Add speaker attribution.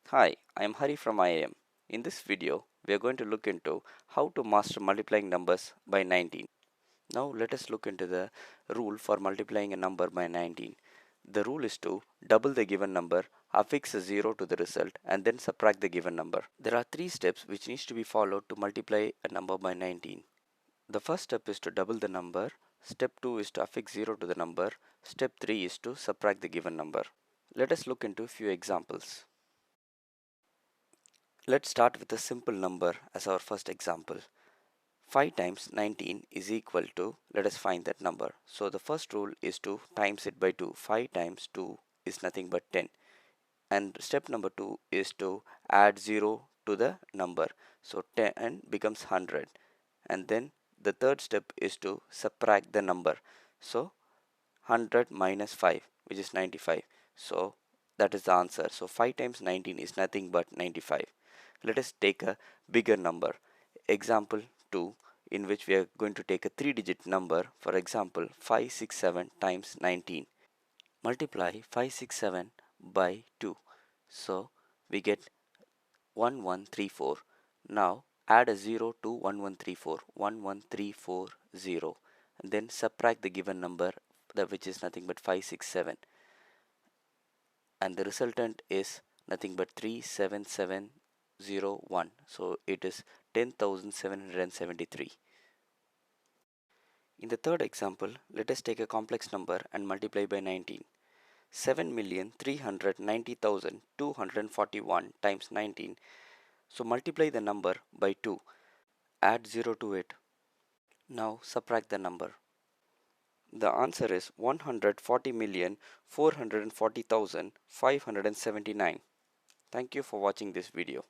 Speaker 1: Hi, I am Hari from IIM. In this video, we are going to look into how to master multiplying numbers by 19. Now let us look into the rule for multiplying a number by 19. The rule is to double the given number, affix a 0 to the result and then subtract the given number. There are three steps which needs to be followed to multiply a number by 19. The first step is to double the number, step 2 is to affix 0 to the number, step 3 is to subtract the given number. Let us look into a few examples. Let's start with a simple number as our first example. 5 times 19 is equal to, let us find that number. So the first rule is to times it by 2. 5 times 2 is nothing but 10. And step number 2 is to add 0 to the number. So 10 becomes 100. And then the third step is to subtract the number. So 100 minus 5, which is 95. So that is the answer. So 5 times 19 is nothing but 95. Let us take a bigger number. Example 2, in which we are going to take a 3-digit number. For example, 567 times 19. Multiply 567 by 2. So we get 1134. Now add a 0 to 1134. 11340. And then subtract the given number, which is nothing but 567. And the resultant is nothing but 37701. So it is 10,773. In the third example, let us take a complex number and multiply by 19. 7,390,241 times 19. So multiply the number by 2. Add 0 to it. Now subtract the number. The answer is 140,440,579. Thank you for watching this video.